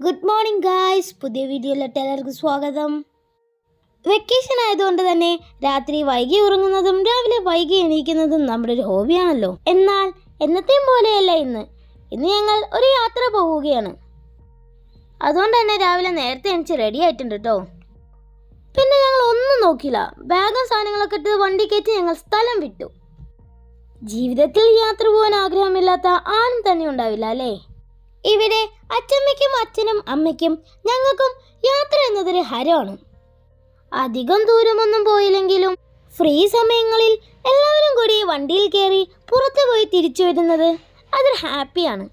Good morning guys, പുതിയ വീഡിയോയിലോട്ട് എല്ലാവർക്കും സ്വാഗതം. വെക്കേഷൻ ആയതുകൊണ്ട് തന്നെ രാത്രി വൈകി ഉറങ്ങുന്നതും രാവിലെ വൈകി എണീക്കുന്നതും നമ്മുടെ ഒരു ഹോബിയാണല്ലോ. എന്നാൽ എന്നത്തെയും പോലെയല്ല ഇന്ന് ഞങ്ങൾ ഒരു യാത്ര പോവുകയാണ്. അതുകൊണ്ട് തന്നെ രാവിലെ നേരത്തെ എണീച്ച് റെഡി ആയിട്ടുണ്ട് കേട്ടോ. പിന്നെ ഞങ്ങൾ ഒന്നും നോക്കില്ല, ബാഗും സാധനങ്ങളൊക്കെ ഇട്ട് വണ്ടി കയറ്റി ഞങ്ങൾ സ്ഥലം വിട്ടു. ജീവിതത്തിൽ യാത്ര പോകാൻ ആഗ്രഹമില്ലാത്ത ആരും തന്നെ ഉണ്ടാവില്ല അല്ലേ? ഇവിടെ അച്ഛമ്മയ്ക്കും അച്ഛനും അമ്മയ്ക്കും ഞങ്ങൾക്കും യാത്ര എന്നതൊരു ഹരമാണ്. അധികം ദൂരമൊന്നും പോയില്ലെങ്കിലും ഫ്രീ സമയങ്ങളിൽ എല്ലാവരും കൂടി വണ്ടിയിൽ കയറി പുറത്തു പോയി തിരിച്ചു വരുന്നത് അതൊരു ഹാപ്പിയാണ്.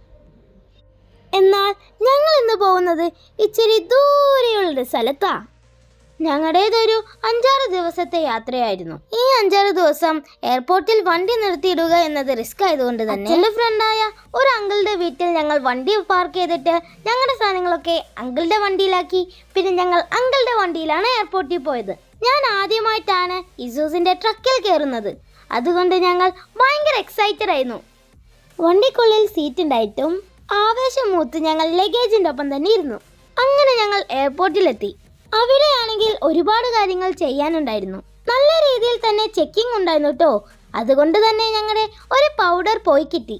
എന്നാൽ ഞങ്ങൾ ഇന്ന് പോകുന്നത് ഇച്ചിരി ദൂരെയുള്ളൊരു സ്ഥലത്താണ്. ഞങ്ങളുടേതൊരു 5-6 ദിവസത്തെ യാത്രയായിരുന്നു. ഈ 5-6 ദിവസം എയർപോർട്ടിൽ വണ്ടി നിർത്തിയിടുക എന്നത് റിസ്ക് ആയതുകൊണ്ട് തന്നെ എൻ്റെ ഫ്രണ്ടായ ഒരു അങ്കിളുടെ വീട്ടിൽ ഞങ്ങൾ വണ്ടി പാർക്ക് ചെയ്തിട്ട് ഞങ്ങളുടെ സാധനങ്ങളൊക്കെ അങ്കിളുടെ വണ്ടിയിലാക്കി. പിന്നെ ഞങ്ങൾ അങ്കിളുടെ വണ്ടിയിലാണ് എയർപോർട്ടിൽ പോയത്. ഞാൻ ആദ്യമായിട്ടാണ് ഇസൂസിൻ്റെ ട്രക്കിൽ കയറുന്നത്, അതുകൊണ്ട് ഞങ്ങൾ ഭയങ്കര എക്സൈറ്റഡ് ആയിരുന്നു. വണ്ടിക്കുള്ളിൽ സീറ്റ് ഉണ്ടായിട്ടും ആവേശം മൂത്ത് ഞങ്ങൾ ലഗേജിൻ്റെ ഒപ്പം തന്നെ ഇരുന്നു. അങ്ങനെ ഞങ്ങൾ എയർപോർട്ടിലെത്തി. അവിടെയാണെങ്കിൽ ഒരുപാട് കാര്യങ്ങൾ ചെയ്യാനുണ്ടായിരുന്നു. നല്ല രീതിയിൽ തന്നെ ചെക്കിംഗ് ഉണ്ടായിരുന്നു കേട്ടോ. അതുകൊണ്ട് തന്നെ ഞങ്ങളുടെ ഒരു പൗഡർ പോയി കിട്ടി.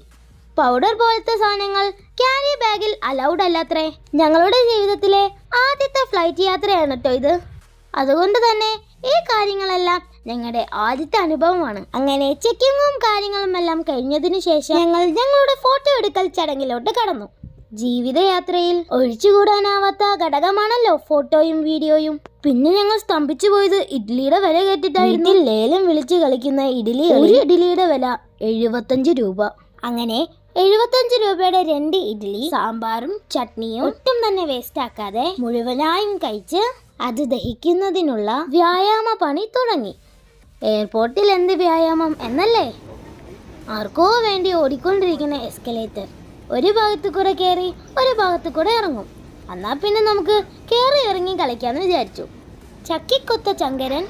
പൗഡർ പോലത്തെ സാധനങ്ങൾ ക്യാരി ബാഗിൽ അലൗഡ് അല്ലാത്രേ. ഞങ്ങളുടെ ജീവിതത്തിലെ ആദ്യത്തെ ഫ്ലൈറ്റ് യാത്രയാണ് കേട്ടോ ഇത്. അതുകൊണ്ട് തന്നെ ഈ കാര്യങ്ങളെല്ലാം ഞങ്ങളുടെ ആദ്യത്തെ അനുഭവമാണ്. അങ്ങനെ ചെക്കിങ്ങും കാര്യങ്ങളും എല്ലാം കഴിഞ്ഞതിനു ശേഷം ഞങ്ങൾ ഞങ്ങളുടെ ഫോട്ടോ എടുക്കൽ ചടങ്ങിലോട്ട് കടന്നു. ജീവിതയാത്രയിൽ ഒഴിച്ചുകൂടാനാവാത്ത ഘടകമാണല്ലോ ഫോട്ടോയും വീഡിയോയും. പിന്നെ ഞങ്ങൾ സ്തംഭിച്ചു പോയത് ഇഡ്ഡലിയുടെ വില കേട്ടിട്ടായിരുന്നു. ലേലം വിളിച്ച് കളിക്കുന്ന ഒരു ഇഡ്ഡലിയുടെ വില 75 രൂപ. അങ്ങനെ 75 രൂപയുടെ 2 ഇഡ്ഡലി, സാമ്പാറും ചട്നിയും ഒട്ടും തന്നെ വേസ്റ്റ് ആക്കാതെ മുഴുവനായും കഴിച്ച് അത് ദഹിക്കുന്നതിനുള്ള വ്യായാമ പണി തുടങ്ങി. എയർപോർട്ടിൽ എന്ത് വ്യായാമം എന്നല്ലേ? ആർക്കോ വേണ്ടി ഓടിക്കൊണ്ടിരിക്കുന്ന എസ്കലേറ്റർ ഒരു ഭാഗത്ത് കൂടെ കയറി ഒരു ഭാഗത്ത് കൂടെ ഇറങ്ങും. എന്നാൽ പിന്നെ നമുക്ക് കയറി ഇറങ്ങി കളിക്കാമെന്ന് വിചാരിച്ചു. ചക്കിക്കൊത്ത ചങ്കരൻ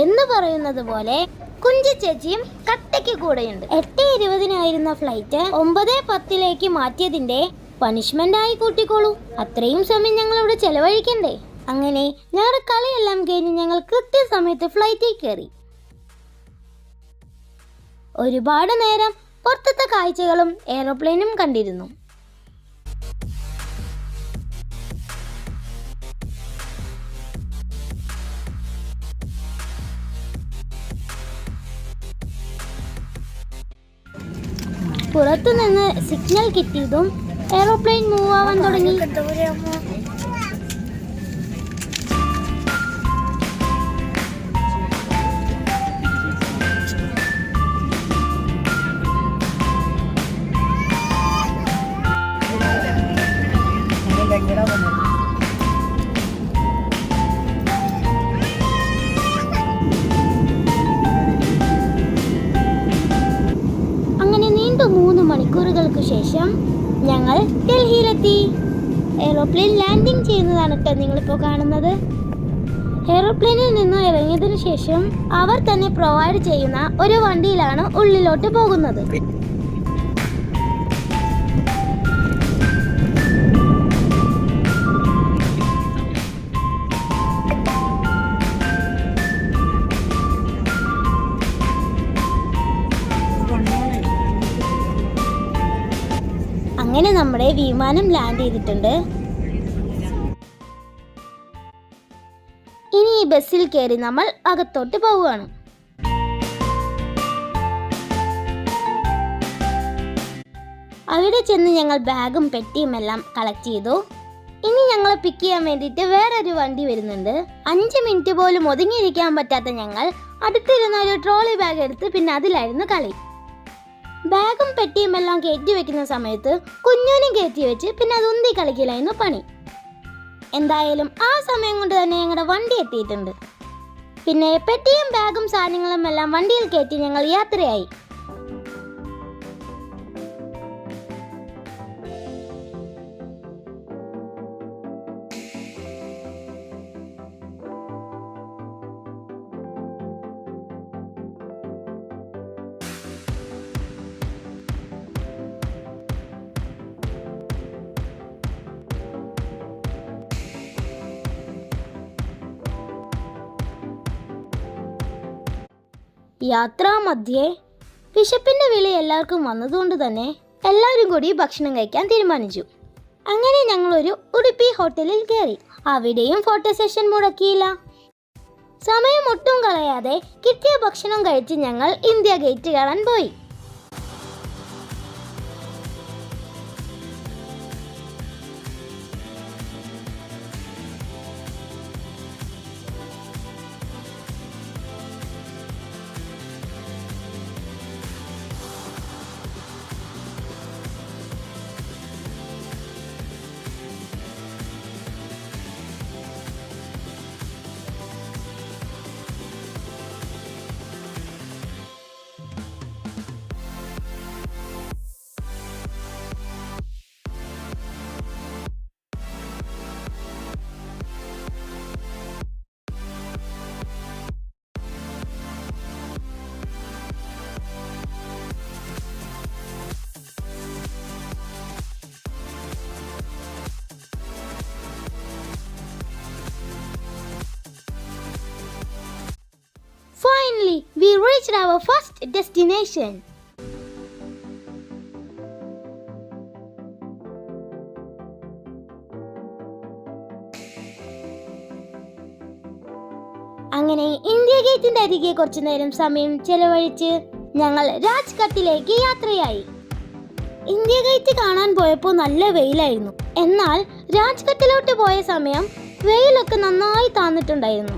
എന്ന് പറയുന്നത് പോലെ കുഞ്ചി ചേച്ചിയും കട്ടയ്ക്ക് കൂടെയുണ്ട്. 8:20 ഫ്ലൈറ്റ് 9:10 മാറ്റിയതിന്റെ പണിഷ്മെന്റ് ആയി കൂട്ടിക്കോളൂ. അത്രയും സമയം ഞങ്ങൾ ഇവിടെ ചെലവഴിക്കണ്ടേ? അങ്ങനെ ഞങ്ങളുടെ കളിയെല്ലാം കഴിഞ്ഞ് ഞങ്ങൾ കൃത്യസമയത്ത് ഫ്ലൈറ്റിൽ കയറി. ഒരുപാട് നേരം പുറത്തത്തെ കാഴ്ചകളും എയറോപ്ലെയിനും കണ്ടിരുന്നു. പുറത്തുനിന്ന് സിഗ്നൽ കിട്ടിയതും എയറോപ്ലെയിൻ മൂവ് ആവാൻ തുടങ്ങി. അങ്ങനെ നീണ്ട 3 മണിക്കൂറുകൾക്ക് ശേഷം ഞങ്ങൾ ഡൽഹിയിലെത്തി. എയറോപ്ലെയിൻ ലാൻഡിംഗ് ചെയ്യുന്നതാണ് കേട്ടോ നിങ്ങളിപ്പോൾ കാണുന്നത്. എയറോപ്ലെയിനിൽ നിന്ന് ഇറങ്ങിയതിനു ശേഷം അവർ തന്നെ പ്രൊവൈഡ് ചെയ്യുന്ന ഒരു വണ്ടിയിലാണ് ഉള്ളിലോട്ട് പോകുന്നത്. അങ്ങനെ നമ്മുടെ വിമാനം ലാൻഡ് ചെയ്തിട്ടുണ്ട്. ഇനി ഈ ബസ്സിൽ കയറി നമ്മൾ അകത്തോട്ട് പോവുകയാണ്. അവിടെ ചെന്ന് ഞങ്ങൾ ബാഗും പെട്ടിയും എല്ലാം കളക്ട് ചെയ്തു. ഇനി ഞങ്ങളെ പിക്ക് ചെയ്യാൻ വേണ്ടിയിട്ട് വേറൊരു വണ്ടി വരുന്നുണ്ട്. 5 മിനിറ്റ് പോലും ഒതുങ്ങിയിരിക്കാൻ പറ്റാത്ത ഞങ്ങൾ അടുത്തിരുന്ന ഒരു ട്രോളി ബാഗ് എടുത്ത് പിന്നെ അതിലായിരുന്നു കളി. ബാഗും പെട്ടിയും എല്ലാം കയറ്റി വെക്കുന്ന സമയത്ത് കുഞ്ഞുനും കയറ്റി വെച്ച് പിന്നെ അത് ഉന്തി കളിക്കലായിരുന്നു പണി. എന്തായാലും ആ സമയം കൊണ്ട് തന്നെ ഞങ്ങളുടെ വണ്ടി എത്തിയിട്ടുണ്ട്. പിന്നെ പെട്ടിയും ബാഗും സാധനങ്ങളും എല്ലാം വണ്ടിയിൽ കയറ്റി ഞങ്ങൾ യാത്രയായി. യാത്രാമധ്യേ വിശപ്പിന്റെ വിളി എല്ലാവർക്കും വന്നതുകൊണ്ട് തന്നെ എല്ലാവരും കൂടി ഭക്ഷണം കഴിക്കാൻ തീരുമാനിച്ചു. അങ്ങനെ ഞങ്ങളൊരു ഉടുപ്പി ഹോട്ടലിൽ കയറി. അവിടെയും ഫോട്ടോ സെഷൻ മുടക്കിയില്ല. സമയം ഒട്ടും കളയാതെ കിട്ടിയ ഭക്ഷണം കഴിച്ച് ഞങ്ങൾ ഇന്ത്യ ഗേറ്റ് കാണാൻ പോയി. Finally, we reached our first destination. അങ്ങനെ ഇന്ത്യ ഗേറ്റിന്റെ അരികെ കുറച്ചു നേരം സമയം ചെലവഴിച്ച് ഞങ്ങൾ രാജ്ഘട്ടിലേക്ക് യാത്രയായി. ഇന്ത്യ ഗേറ്റ് കാണാൻ പോയപ്പോൾ നല്ല വെയിലായിരുന്നു. എന്നാൽ രാജ്ഘട്ടിലോട്ട് പോയ സമയം വെയിലൊക്കെ നന്നായി താന്നിട്ടുണ്ടായിരുന്നു.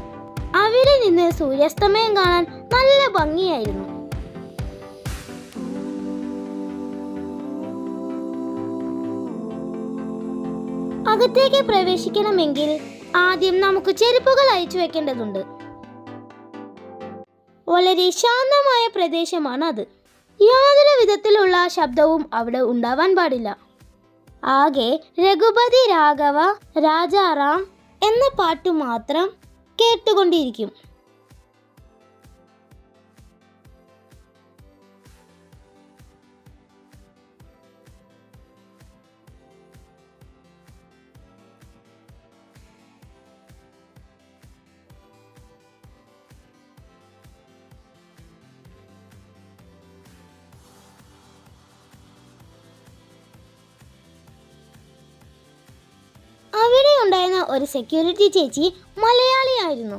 അവിടെ നിന്ന് സൂര്യാസ്തമയം കാണാൻ നല്ല ഭംഗിയായിരുന്നു. അകത്തേക്ക് പ്രവേശിക്കണമെങ്കിൽ ആദ്യം നമുക്ക് ചെരുപ്പുകൾ അയച്ചു വെക്കേണ്ടതുണ്ട്. വളരെ ശാന്തമായ പ്രദേശമാണ് അത്. യാതൊരു വിധത്തിലുള്ള ശബ്ദവും അവിടെ ഉണ്ടാവാൻ പാടില്ല. ആകെ രഘുപതി രാഘവ രാജാറാം എന്ന പാട്ട് മാത്രം കേട്ടുകൊണ്ടിരിക്കും. അവിടെ ഉണ്ടായിരുന്ന ഒരു സെക്യൂരിറ്റി ചേച്ചി മലയാളിയായിരുന്നു.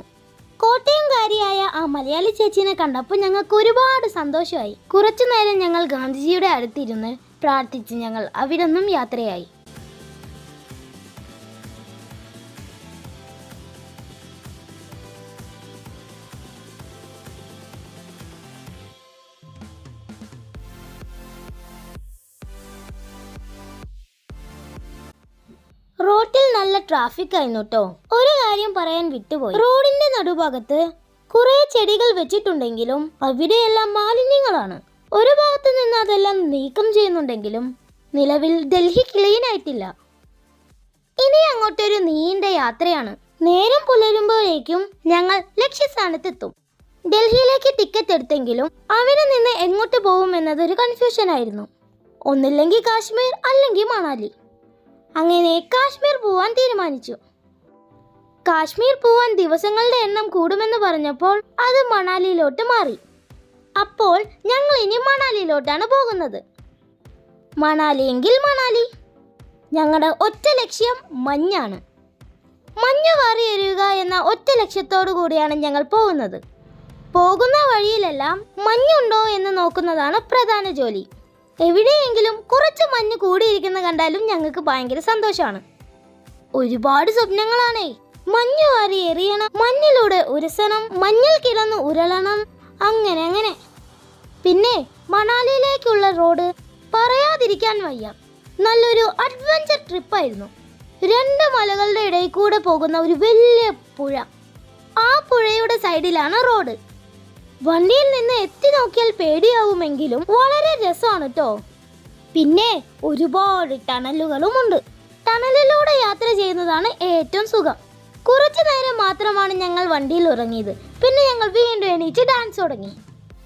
കോട്ടയംകാരിയായ ആ മലയാളി ചേച്ചിനെ കണ്ടപ്പോൾ ഞങ്ങൾക്ക് ഒരുപാട് സന്തോഷമായി. കുറച്ചു നേരം ഞങ്ങൾ ഗാന്ധിജിയുടെ അടുത്തിരുന്ന് പ്രാർത്ഥിച്ച് ഞങ്ങൾ അവിടെ നിന്നും യാത്രയായി. റോട്ടിൽ നല്ല ട്രാഫിക് ആയിരുന്നു കേട്ടോ. ഒരു കാര്യം പറയാൻ വിട്ടുപോയി. റോഡിന്റെ നടുഭാഗത്ത് കുറെ ചെടികൾ വെച്ചിട്ടുണ്ടെങ്കിലും അവിടെയെല്ലാം മാലിന്യങ്ങളാണ്. ഒരു ഭാഗത്ത് നിന്ന് അതെല്ലാം നീക്കം ചെയ്യുന്നുണ്ടെങ്കിലും നിലവിൽ ഡൽഹി ക്ലീൻ ആയിട്ടില്ല. ഇനി അങ്ങോട്ടൊരു നീണ്ട യാത്രയാണ്. നേരം പുലരുമ്പോഴേക്കും ഞങ്ങൾ ലക്ഷ്യസ്ഥാനത്തെത്തും. ഡൽഹിയിലേക്ക് ടിക്കറ്റ് എടുത്തെങ്കിലും അവിടെ നിന്ന് എങ്ങോട്ട് പോകും എന്നതൊരു കൺഫ്യൂഷൻ ആയിരുന്നു. ഒന്നില്ലെങ്കിൽ കാശ്മീർ അല്ലെങ്കിൽ മണാലി. അങ്ങനെ കാശ്മീർ പോവാൻ തീരുമാനിച്ചു. കാശ്മീർ പോവാൻ ദിവസങ്ങളുടെ എണ്ണം കൂടുമെന്ന് പറഞ്ഞപ്പോൾ അത് മണാലിയിലോട്ട് മാറി. അപ്പോൾ ഞങ്ങൾ ഇനി മണാലിയിലോട്ടാണ് പോകുന്നത്. മണാലി എങ്കിൽ മണാലി. ഞങ്ങളുടെ ഒറ്റ ലക്ഷ്യം മഞ്ഞാണ്. മഞ്ഞ് വാരിയെറിയുക എന്ന ഒറ്റ ലക്ഷ്യത്തോടു കൂടിയാണ് ഞങ്ങൾ പോകുന്നത്. പോകുന്ന വഴിയിലെല്ലാം മഞ്ഞുണ്ടോ എന്ന് നോക്കുന്നതാണ് പ്രധാന ജോലി. എവിടെയെങ്കിലും കുറച്ച് മഞ്ഞ് കൂടിയിരിക്കുന്ന കണ്ടാലും ഞങ്ങൾക്ക് ഭയങ്കര സന്തോഷമാണ്. ഒരുപാട് സ്വപ്നങ്ങളാണേ. മഞ്ഞ് വാരി എറിയണം, മഞ്ഞിലൂടെ ഉരസണം, മഞ്ഞിൽ കിടന്ന് ഉരുളണം, അങ്ങനെ അങ്ങനെ. പിന്നെ മണാലിയിലേക്കുള്ള റോഡ് പറയാതിരിക്കാൻ വയ്യ. നല്ലൊരു അഡ്വഞ്ചർ ട്രിപ്പായിരുന്നു. 2 മലകളുടെ ഇടയിൽ കൂടെ പോകുന്ന ഒരു വലിയ പുഴ. ആ പുഴയുടെ സൈഡിലാണ് റോഡ്. വണ്ടിയിൽ നിന്ന് എത്തി നോക്കിയാൽ പേടിയാവുമെങ്കിലും വളരെ രസമാണ് കേട്ടോ. പിന്നെ ഒരുപാട് ടണലുകളുമുണ്ട്. ടണലിലൂടെ യാത്ര ചെയ്യുന്നതാണ് ഏറ്റവും സുഖം. കുറച്ചു നേരം മാത്രമാണ് ഞങ്ങൾ വണ്ടിയിൽ ഉറങ്ങിയത്. പിന്നെ ഞങ്ങൾ വീണ്ടും എണീറ്റ് ഡാൻസ് തുടങ്ങി.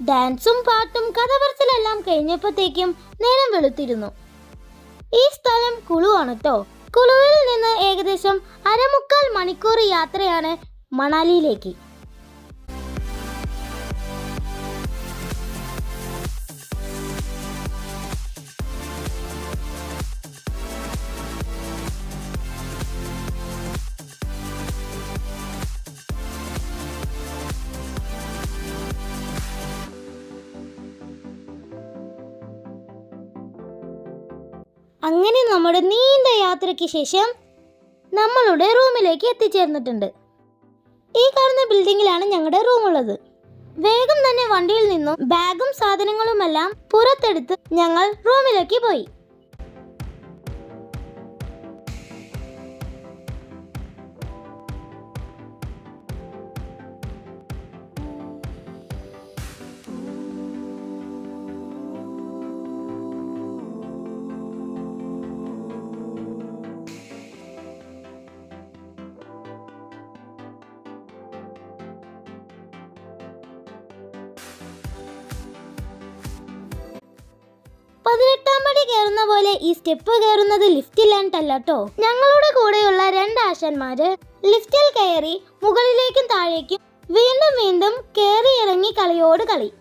ഡാൻസും പാട്ടും കഥപറച്ചിലെല്ലാം കഴിഞ്ഞപ്പോഴത്തേക്കും നേരം വെളുത്തിരുന്നു. ഈ സ്ഥലം കുളുവാണ് കേട്ടോ. കുളുവിൽ നിന്ന് ഏകദേശം 1/4 മണിക്കൂർ യാത്രയാണ് മണാലിയിലേക്ക്. അങ്ങനെ നമ്മുടെ നീണ്ട യാത്രയ്ക്ക് ശേഷം നമ്മളുടെ റൂമിലേക്ക് എത്തിച്ചേർന്നിട്ടുണ്ട്. ഈ കാണുന്ന ബിൽഡിങ്ങിലാണ് ഞങ്ങളുടെ റൂം ഉള്ളത്. വേഗം തന്നെ വണ്ടിയിൽ നിന്നും ബാഗും സാധനങ്ങളുമെല്ലാം പുറത്തെടുത്ത് ഞങ്ങൾ റൂമിലേക്ക് പോയി. പതിനെട്ടാം പടി കയറുന്ന പോലെ ഈ സ്റ്റെപ്പ് കയറുന്നത് ലിഫ്റ്റിലാണ്ടല്ലോ. ഞങ്ങളുടെ കൂടെയുള്ള 2 ആശാന്മാര് ലിഫ്റ്റിൽ കയറി മുകളിലേക്കും താഴേക്കും വീണ്ടും വീണ്ടും കയറി ഇറങ്ങി കളിയോട് കളി.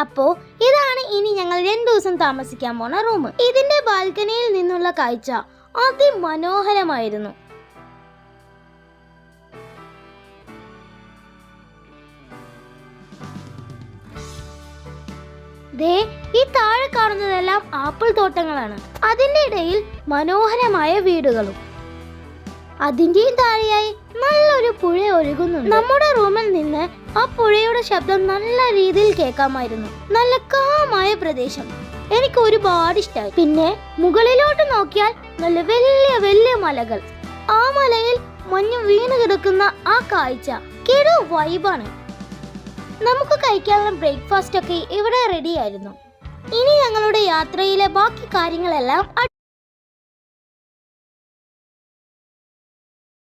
അപ്പോ ഇതാണ് ഇനി ഞങ്ങൾ 2 ദിവസം താമസിക്കാൻ പോണ റൂം. ഇതിന്റെ ബാൽക്കണിയിൽ നിന്നുള്ള കാഴ്ച അതിമനോഹരമായിരുന്നു. ദേ ഈ താഴെ കാണുന്നതെല്ലാം ആപ്പിൾ തോട്ടങ്ങളാണ്. അതിന്റെ ഇടയിൽ മനോഹരമായ വീടുകളും. അതിന്റെയും താഴെയായി നല്ലൊരു പുഴ ഒഴുകുന്നുണ്ട്. നമ്മുടെ റൂമിൽ നിന്ന് ആ പുഴയുടെ ശബ്ദം നല്ല രീതിയിൽ കേൾക്കാമായിരുന്നു. നല്ല കാമായ പ്രദേശം എനിക്ക് ഒരുപാട് ഇഷ്ടമായി. പിന്നെ മുകളിലോട്ട് നോക്കിയാൽ നല്ല വലിയ വലിയ മലകൾ. ആ മലയിൽ മഞ്ഞ് വീണ് കിടക്കുന്ന ആ കാഴ്ച കിടു വൈബാണ്. നമുക്ക് കഴിക്കാനുള്ള ബ്രേക്ക്ഫാസ്റ്റ് ഒക്കെ ഇവിടെ റെഡി ആയിരുന്നു. ഇനി ഞങ്ങളുടെ യാത്രയിലെ ബാക്കി കാര്യങ്ങളെല്ലാം